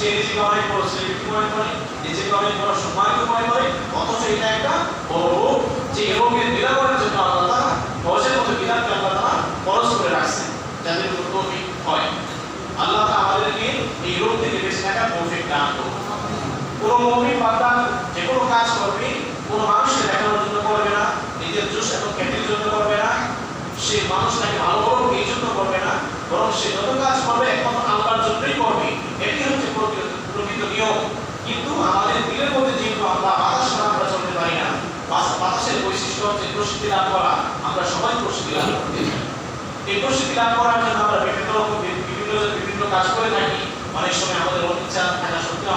সে নিজেকে অনেক বড় সেলিব্রিটি মনে করে, নিজেকে অনেক বড় সম্মানিত মনে করে, অথচ এটা একটা বড় রোগ, যে রোগের নিরাময়ের জন্য আল্লাহ তাআলা হজের মতো বিধানকে আল্লাহ তাআলা ফরজ করে রাখছেন, যাদের উপর তৌফিক হয়। আল্লাহ তাআলা আমাদেরকে এই রোগ থেকে বেঁচে থাকার তৌফিক দান করুন। কোনো মুমিন বান্দা যে কোনো কাজ করবে, কোনো মানুষকে দেখানোর জন্য করবে না, নিজের জোশ এবং খ্যাতির জন্য করবে না, সে মানুষটাকে ভালো করবে এই জন্য করবে না, বরং সে যত কাজ করবে একমাত্র আল্লাহর জন্যই করবে। এটি হচ্ছে প্রকৃত নিয়ম। কিন্তু আমাদের দিলের মধ্যে যেহেতু আমরা বাতাস ছাড়া আমরা চলতে পারি না, বাতাসের বৈশিষ্ট্য হচ্ছে প্রসিদ্ধি লাভ করা। আমরা সবাই প্রসিদ্ধি লাভ করতে চাই। এই প্রসিদ্ধি লাভ করার জন্য আমরা বিভিন্ন কাজ করে থাকি। অনেক সময় আমাদের অনিচ্ছা থাকা সত্ত্বেও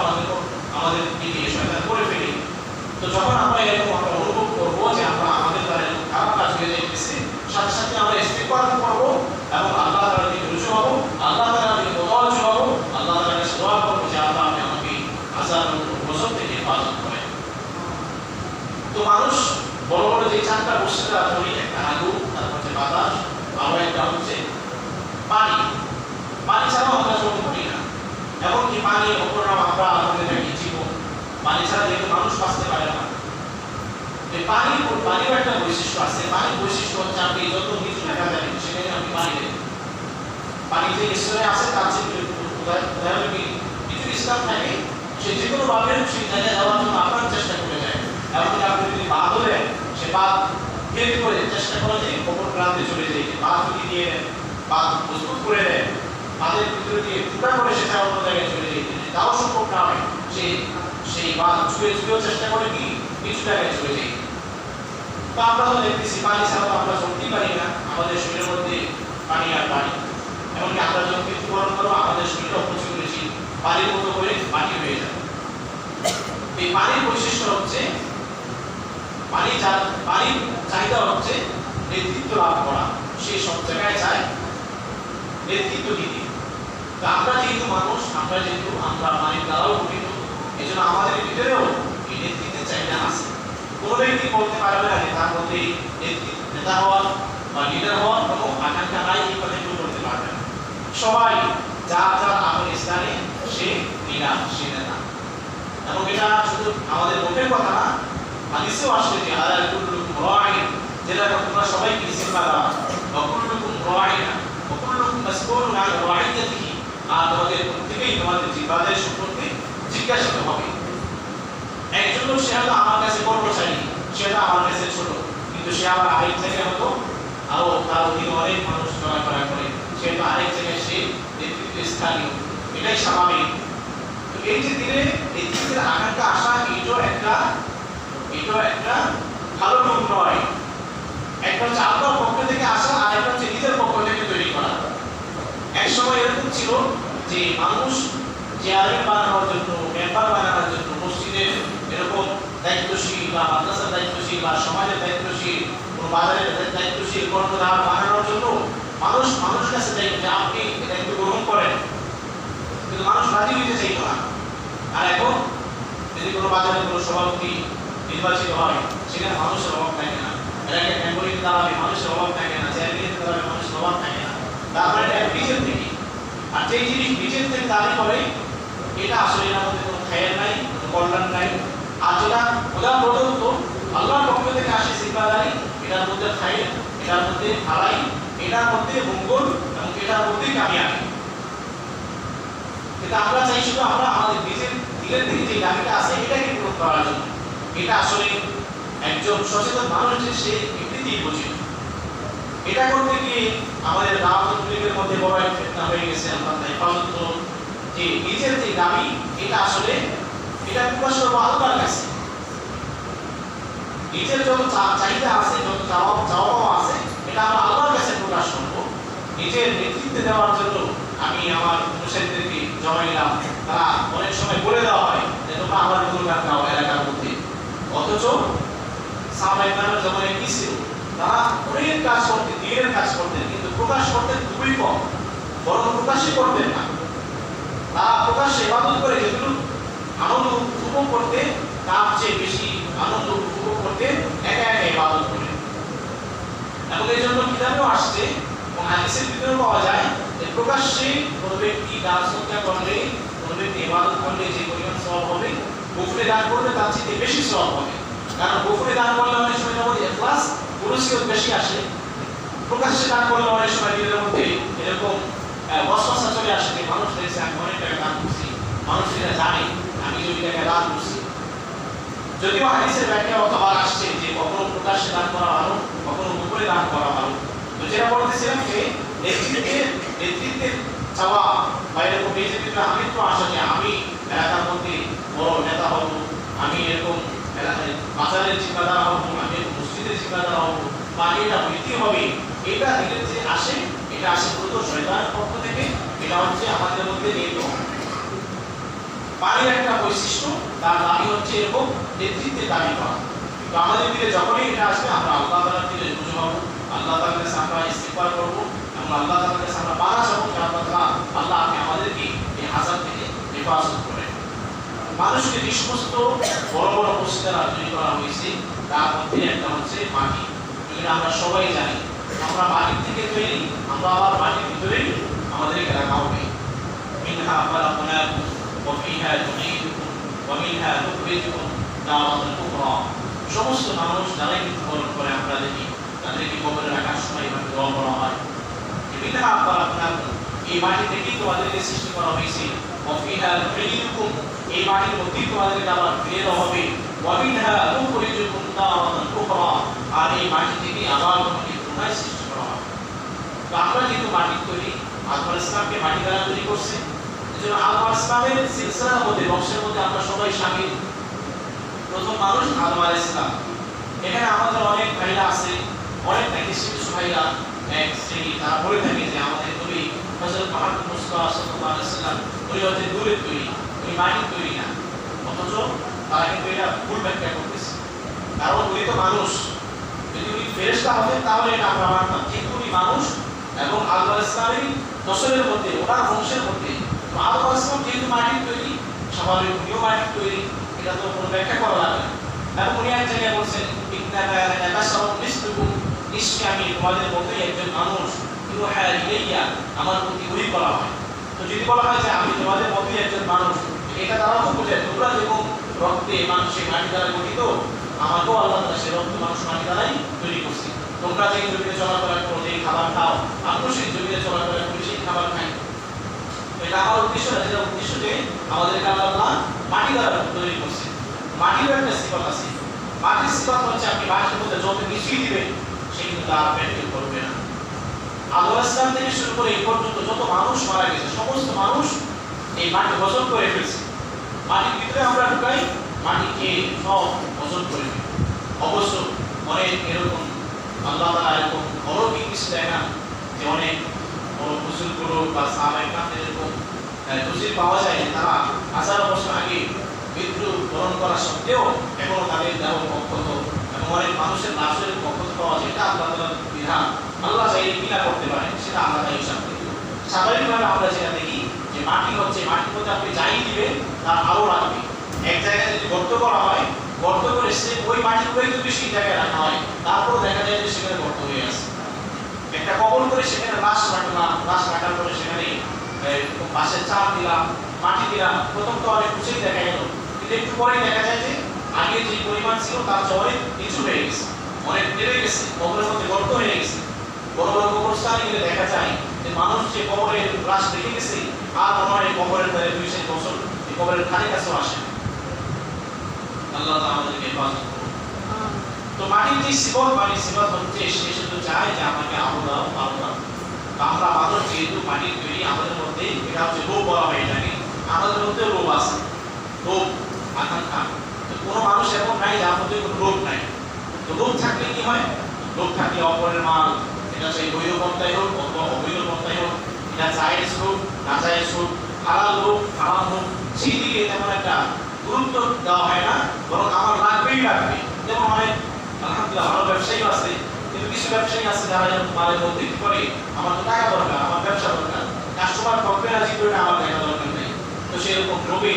আমাদের দিয়ে শয়তান করে ফেলি। তো যখন আমরা এরকম আমরা অনুভব করবো যে আমরা আমাদের দ্বারা খারাপ কাজ হয়ে যাইতেছে, সাথে সাথে আমরা ইস্তিগফার করব এবং আল্লাহ তাআলার দিকে রুজু হব, আল্লাহ তাআলার দিকে মুতাওয়াজ্জিহ হব, আল্লাহ তাআলার কাছে দোয়া করব যে আল্লাহ আপনি আমাকে আযাব ও গজব থেকে হেফাজত করেন। তো মানুষ বড় বড় যে চারটা বস্তুটা ধরি, একটা আগুন, তারপর হচ্ছে বাতাস, আরো একটা হচ্ছে পানি। পানি ছাড়াও আমরা চলতে পারি না। এমনকি পানির ওপর আমরা আমাদের একটা জীবন, পানি ছাড়া যেহেতু মানুষ বাঁচতে পারে না। পানির একটা বৈশিষ্ট্য আছে। পানির বৈশিষ্ট্য হচ্ছে আপনি যত নিচু দেখা যাবে সেখানে আপনি পানি দেবেন। পানি যে স্তরে আছে তার চেয়ে উদাহরণ কি কিছু স্তর থাকে, সে যে কোনো ভাবের সেই জায়গায় যাওয়ার জন্য আপনার চেষ্টা করে যায়। এমনকি আপনি যদি পা ধরেন, সে পা বের করে চেষ্টা করে যে অপর প্রান্তে চলে যায়। পা যদি দিয়ে দেন, পা মজবুত করে দেন, পাদের ভিতরে দিয়ে টুকরা করে সেটা অন্য জায়গায় চলে যায়, তাও সম্ভব না হয় সেই পা ছুঁয়েও চেষ্টা করে কি কিছু জায়গায় চলে যায়। তো আমরা তো দেখতেছি পানি ছাড়া তো আমরা চলতেই পারি না। আমাদের শরীরের মধ্যে পানি আর পানি। এমনকি আমরা যখন মৃত্যুবরণ করবো আমাদের শরীরটা প্রচুর বেশি পানির মতো করে মাটি হয়ে যায়। এই পানির বৈশিষ্ট্য হচ্ছে পানির চাহিদা হচ্ছে নেতৃত্ব লাভ করা। সে সব জায়গায় চায় নেতৃত্ব দিতে। তো আমরা যেহেতু মানুষ, আমরা পানির দ্বারাও গঠিত, এই জন্য আমাদের ভিতরেও এই নেতৃত্বের চাহিদা আছে। কোনো ব্যক্তি বলতে পারবে না যে তার মধ্যে নেতা হওয়ার বা লিডার হওয়ার কোনো আকাঙ্ক্ষা নাই, এই কথা কেউ বলতে পারবে না। সবাই যার আপন স্থানে সে লিডার, সে নেতা। এবং এটা শুধু আমাদের মুখের কথা না, হাদিসেও আসছে যে আলা কুল্লুকুম রাঈন, যেটা তোমরা সবাই কি জিম্মাদার, ওয়া কুল্লুকুম রাঈন ওয়া কুল্লুকুম মাসউলুন আন রাঈয়াতিহি, আর তোমাদের প্রত্যেকেই তোমাদের জিম্মাদার সম্পর্কে জিজ্ঞাসিত হবে। একজন লোক সে হয়তো আমার কাছে কর্মচারী, সেটা আমার কাছে ছোট, কিন্তু সে আবার আরেক জায়গায় হতো আরো তার অধীনে অনেক মানুষ চলাফেরা করে, সে তো আরেক জায়গায় সে নেতৃত্ব স্থানীয়। এটাই স্বাভাবিক। তো এই যে দিনে নেতৃত্বের আকাঙ্ক্ষা আসা, এটাও একটা ভালো গুণ নয়। একটা হচ্ছে আল্লাহর পক্ষ থেকে আসা, আর একটা হচ্ছে নিজের পক্ষ থেকে তৈরি করা। এক সময় এরকম ছিল যে মানুষ চেয়ারম্যান বানানোর জন্য, মেম্বার বানানোর জন্য, মসজিদের এরকম দায়িত্বশীল বা মাদ্রাসার দায়িত্বশীল বা সমাজের দায়িত্বশীল, কোনো বাজারের দায়িত্বশীল কর্মধার বানানোর জন্য মানুষের কাছে চাইতো যে আপনি দায়িত্ব গ্রহণ করেন, কিন্তু মানুষ রাজি হইতে চাইতো না। আর এখন যদি কোনো বাজারে কোনো সভাপতি নির্বাচিত হয়, সেখানে মানুষের অভাব থাকে না। এলাকায় মেম্বরিং দাঁড়াবে, মানুষের অভাব থাকে না। চেয়ারম্যান দাঁড়াবে, মানুষের অভাব থাকে না। তারপরে এটা নিজের থেকে, আর যে জিনিস নিজের থেকে দাবি করে, এটা আসলে এর মধ্যে কোনো খায়ের নাই, কোনো কল্যাণ নাই। আর যেটা প্রধান প্রদত্ত আল্লাহর পক্ষ থেকে আসে জিম্মাদারি, এটার মধ্যে খায়ের, এটার মধ্যে ভালাই, এটার মধ্যে মঙ্গল এবং এটার মধ্যে কামিয়াবি। কিন্তু আমরা চাই শুধু আমরা আমাদের নিজের দিলের দিকে যে দাবিটা আছে এটাকে পূরণ করার জন্য। এটা আসলে একজন সচেতন মানুষ যে সে এমনিতেই বোঝে। এটা করতে গিয়ে আমাদের রাজনীতির মধ্যে বড় একটা ফিতনা হয়ে গেছে। আমরা হেফাজত যে নিজের যে দাবি, এটা আসলে এটা প্রকাশ করবো আল্লাহর কাছে। নিজের যত চাহিদা আছে, যত চাওয়া আছে, এটা আমরা আল্লাহর কাছে প্রকাশ করবো। নিজের নেতৃত্বে দেওয়ার জন্য আমি আমার অনুসারীদেরকে জমাইলাম, তারা অনেক সময় বলে দেওয়া হয় যে তোমরা আমার গুণগান গাও এলাকার মধ্যে। অথচ সাহাবায়ে কেরামের জমানায় কি ছিল? তারা অনেক কাজ করতেন, দিনের কাজ করতেন, কিন্তু প্রকাশ করতেন খুবই কম, বরং প্রকাশই করতেন না। তারা প্রকাশ্যে ইবাদত করে যেগুলো আনন্দ উপভোগ করতে, তার চেয়ে বেশি আনন্দ উপভোগ করতে একা একা ইবাদত করে। এবং এই জন্য কিতাবেও আসছে এবং হাদিসের ভিতরেও পাওয়া যায় যে প্রকাশ্যে কোনো ব্যক্তি দান সৎকার করলে, কোনো ব্যক্তি ইবাদত করলে যে পরিমাণ সওয়াব হবে, গোফরে দান করলে তার চেয়ে বেশি সওয়াব হবে। কারণ গোফরে দান করলে অনেক সময় আমাদের ইখলাস পুরস্কার বেশি আসে, প্রকাশ্যে দান করলে অনেক সময় দিলের মধ্যে এরকম ওয়াসওয়াসা চলে আসে যে মানুষ দেখছে আমি অনেক টাকা দান করছি, মানুষ এটা জানে আমি ওই টাকা দান করছি। যদিও হাদিসের ব্যাখ্যা অথবা আসছে যে কখনো প্রকাশ্যে দান করা ভালো, কখনো গোপনে দান করা ভালো। তো যেটা বলতেছিলাম যে নেতৃত্বের চাওয়া বা এরকম নেতৃত্বের আমি তো আসা যে আমি এলাকার মধ্যে বড় নেতা হব, আমি এরকম বাজারের জিম্মাদার হব, আমি মসজিদের জিম্মাদার হব, বা এটা বৃত্তি হবে, এটা দিলে যে আসে, এটা আসে মূলত শয়তানের পক্ষ থেকে। এটা হচ্ছে আমাদের মধ্যে নিহিত পানির একটা বৈশিষ্ট্য, তার দাবি হচ্ছে এরকম নেতৃত্বের দাবি করা। তো আমাদের দিকে যখনই এটা আসবে আমরা আল্লাহ তাআলার দিকে রুজু হব, আল্লাহ তাআলার কাছে আমরা ইস্তিগফার করব এবং আল্লাহ তাআলার কাছে আমরা পানা চাবো যে আল্লাহ আপনি আমাদেরকে এই হাজার থেকে হেফাজত করেন। মানুষকে যে সমস্ত বড় বড় মসজিদ তৈরি করা হয়েছে তার মধ্যে একটা হচ্ছে মাটি। যেটা আমরা সবাই জানি, আমরা মাটির থেকে তৈরি, আমরা আবার মাটির ভিতরেই আমাদেরকে রাখা হবে। মিনহা খালাকনাকুম ওয়া ফিহা নুঈদুকুম ওয়া মিনহা নুখরিজুকুম তারাতান উখরা। সমস্ত মানুষ যারাই মৃত্যুবরণ করে আমরা দেখি তাদেরকে কবরে রাখার সময় এভাবে দোয়া করা হয়, মিনহা খালাকনাকুম, এই মাটি থেকেই তোমাদেরকে সৃষ্টি করা হয়েছে, ওয়া ফিহা নুঈদুকুম, এই মাটির মধ্যেই তোমাদেরকে আবার ফিরে দেওয়া হবে, ওয়া মিনহা নুখরিজুকুম তারাতান উখরা, আর এই মাটি থেকে আবার তোমাকে পুনরায় সৃষ্টি করা হবে। তো আমরা যেহেতু মাটির তৈরি, আদম আলাইহিস সালামকে মাটি দ্বারা তৈরি করছে, এজন্য আদম আলাইহিস সালামের সিলসিলার মধ্যে, বংশের মধ্যে আমরা সবাই শামিল। প্রথম মানুষ আদম আলাইহিস সালাম। এখানে আমাদের অনেক ভাইরা আছে, অনেক কিছু ভাইরা এক শ্রেণী তারা বলে থাকে যে আমাদের নবী হযরত মুহাম্মদ মুস্তাফা সাল্লাল্লাহু আলাইহি ওয়াসাল্লাম উনি হচ্ছে দূরের তৈরি, উনি মাটির তৈরি না। অথচ তারা কিন্তু এটা ভুল ব্যাখ্যা করতেছে, কারণ উনি তো মানুষ। যদি উনি ফেরেশতা হতেন তাহলে এটা আমরা মানতাম, কিন্তু উনি মানুষ এবং আদম আলাইহিস সালামের নসলের মধ্যে, ওনার বংশের মধ্যে। তো আদম আলাইহিস সালাম যেহেতু মাটির তৈরি, স্বাভাবিক উনিও মাটির তৈরি, এটা তো কোনো ব্যাখ্যা করা লাগে না। এবং উনি এক জায়গায় বলছেন ইন্নাকা লাতাশারু মিসলুকুম, নিশ্চয়ই আমি তোমাদের মতোই একজন মানুষ, ইউহা ইলাইয়া, আমার প্রতি ওহী করা হয়। তো যদি বলা হয় যে আমি তোমাদের মতোই একজন মানুষ, এটা দ্বারা তো বোঝায় তোমরা যেরকম রক্তে মানুষের মাটি দ্বারা গঠিত, আমাকেও আল্লাহ তাআলা সেই রক্ত মানুষ মাটি দ্বারাই তৈরি করছে। তোমরা যে জমিতে চলাফেরা করো, যে খাবার খাও, আমিও সেই জমিতে চলাফেরা করি, সেই খাবার খাই। এটা আমার উদ্দেশ্য না, যেটা উদ্দেশ্য যে আমাদেরকে আল্লাহ মাটি দ্বারা তৈরি করছে। মাটির একটা সিফাত আছে, মাটির সিফাত হচ্ছে আপনি মাটির মধ্যে যত কিছুই দিবেন সে কিন্তু তার পেটে করবে না। আদম আলাইহিস সালাম থেকে শুরু করে এই পর্যন্ত যত মানুষ মারা গেছে, সমস্ত মানুষ এই মাটি হজম করে ফেলছে। মাটির ভিতরে আমরা ঢুকাই, মাটিকে সব হজম করে ফেলি। অবশ্য অনেক এরকম আল্লাহ তাআলা এরকম অলৌকিক কিছু দেখান যে অনেক বড় বুজুর্গ লোক বা সাহাবায়ে কেরামদের এরকম তফসির পাওয়া যায় যে তারা হাজার বছর আগে মৃত্যু বরণ করা সত্ত্বেও এখনো তাদের দেহ অক্ষত, এবং অনেক মানুষের লাশের অক্ষত পাওয়া যায়। এটা আল্লাহ তাআলার বিধান, আল্লাহ চাইলে কিনা করতে পারেন, সেটা আলাদা হিসাব থেকে। স্বাভাবিকভাবে আমরা যেটা দেখি যে মাটি হচ্ছে, মাটির মধ্যে আপনি যাই দিবেন তার আরো রাখবে। এক জায়গায় যদি গর্ত করা হয়, গর্ত করে সে ওই মাটিগুলোই যদি সেই জায়গায় রাখা হয়, তারপর দেখা যায় যে সেখানে গর্ত হয়ে আছে। একটা কবর করে সেখানে লাশ রাখলাম, লাশ রাখার পরে সেখানে পাশে চাল দিলাম, মাটি দিলাম, প্রথম তো অনেক উঁচুই দেখা গেল, কিন্তু একটু পরেই দেখা যায় যে আগে যে পরিমাণ ছিল তার চেয়ে অনেক নিচু হয়ে গেছে, অনেক বেড়ে গেছে, কবরের মধ্যে গর্ত হয়ে গেছে। বড় বড় কবরস্থানে গেলে দেখা যায় যে মানুষ যে কবরে লাশ রেখে গেছে আর মনে হয় কবরের প্রায় 200 বছর এই কবরের ধারে কাছেও আসে। আল্লাহ তাআলা আমাদেরকে হেফাজত করুন। তো মাটির যে সিফাত, মাটির সিফাত হচ্ছে সে শুধু চায় যে আমাকে আলো দাও, আলো দাও। আমরা মানুষ যেহেতু মাটির তৈরি, আমাদের মধ্যে এটা হচ্ছে লোভ বলা হয় এটাকে, আমাদের মধ্যে লোভ আছে, লোভ আকাঙ্ক্ষা। তো কোনো মানুষ এমন নাই যার মধ্যে কোনো লোভ নাই। তো লোভ থাকলে কি হয়? লোভ থাকলে অপরের মাল, এটা সেই বৈধ পন্থাই হোক অথবা অবৈধ পন্থাই হোক, এটা জায়েজ হোক না জায়েজ হোক, হালাল হোক হারাম হোক, সেই দিকে তেমন একটা গুরুত্ব দেওয়া হয় না, বরং আমার লাগবেই লাগবে। যেমন অনেক আলহামদুলিল্লাহ ভালো ব্যবসায়ী আছে, কিন্তু কিছু ব্যবসায়ী আছে যারা যেমন মালের মধ্যে কি করে, আমার তো টাকা দরকার, আমার ব্যবসা দরকার, কাস্টমার ঠকবে না জিতবে না, আমার টাকা দরকার নেই। তো সেরকম লোভে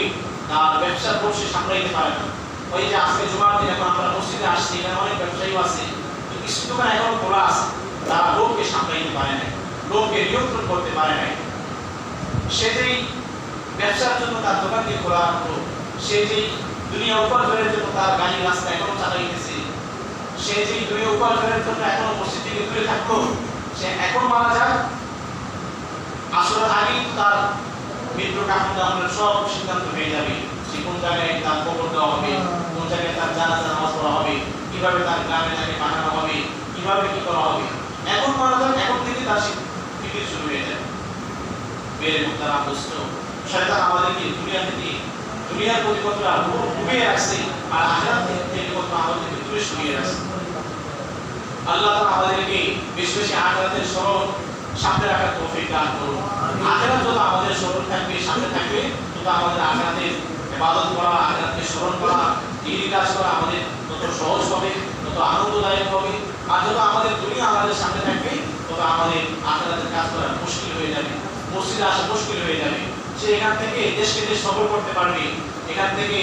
তার ব্যবসার বসে সামলাইতে পারে না। ওই যে আজকে জুমার দিন এখন আমরা মসজিদে আসছি, এখানে অনেক ব্যবসায়ী আছে, তো কিছু দোকান এখন খোলা আছে, তারা লোককে সামলাইতে পারে না, লোককে নিয়ন্ত্রণ করতে পারে না। সে যেই ব্যবসার জন্য তার দোকানকে খোলা রাখতো, সে যে দুনিয়া উপার্জনের জন্য তার গাড়ি রাস্তা এখনো চালাইতেছে, সে যে দুনিয়া উপার্জনের জন্য এখনো মসজিদ থেকে দূরে থাকতো, সে এখন মারা যায়, আসরের আগেই তার মৃত্যু কাফন দাফনের সব সিদ্ধান্ত হয়ে যাবে। সে কোন জায়গায় তার কবর দেওয়া হবে, কোন জায়গায় তার জানাজা নামাজ পড়া হবে, কিভাবে তার গ্রামে তাকে পাঠানো হবে, কিভাবে কি করা হবে, এখন মারা যায়, এখন থেকে তার ফিকির শুরু হয়ে যায়। বেড়ে তারা বুঝত শয়তান আমাদেরকে দুনিয়া থেকে দুনিয়ার প্রতি কতটা ডুবিয়ে রাখছে, আর আখিরাত থেকে কত আমাদেরকে দূরে সরিয়ে রাখছে। আল্লাহ তাআলা আমাদেরকে বেশি বেশি আখিরাতের স্মরণ সামনে রাখার তৌফিক দান করুন। আখিরাত যত আমাদের স্মরণ থাকবে, সামনে থাকবে, তত আমাদের আখিরাতের ইবাদত করা, আখিরাতকে স্মরণ করা, দিনী কাজ করা আমাদের তত সহজ হবে, তত আনন্দদায়ক হবে। আর যত আমাদের দুনিয়া আমাদের সামনে থাকবে, তত আমাদের আখিরাতের কাজ করা মুশকিল হয়ে যাবে, মসজিদে আসা মুশকিল হয়ে যাবে। সে এখান থেকে দেশকে দেশ সফর করতে পারবে, এখান থেকে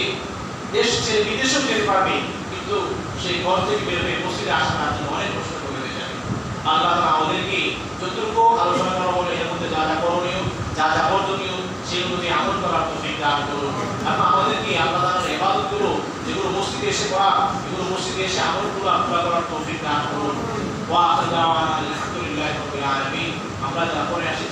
দেশ ছেড়ে বিদেশেও যেতে পারবে, কিন্তু সেই ঘর থেকে বের হয়ে মসজিদে আসা তার জন্য অনেক কষ্ট হয়ে যাবে। আল্লাহ তাআলা আমাদেরকে যতটুকু আলোচনা করা হলো এর মধ্যে যা যা করণীয়, যা যা বর্জনীয়, সেগুলোকে আমল করার তৌফিক দান করুন। এবং আমাদেরকে আল্লাহ তাআলার ইবাদতগুলো যেগুলো মসজিদে এসে করা, এগুলো মসজিদে এসে আমলগুলো পুরা করার তৌফিক দান করুন। ওয়া আখিরু দাওয়ানা আলহামদুলিল্লাহি রাব্বিল আলামিন। আমরা যা পরে আসি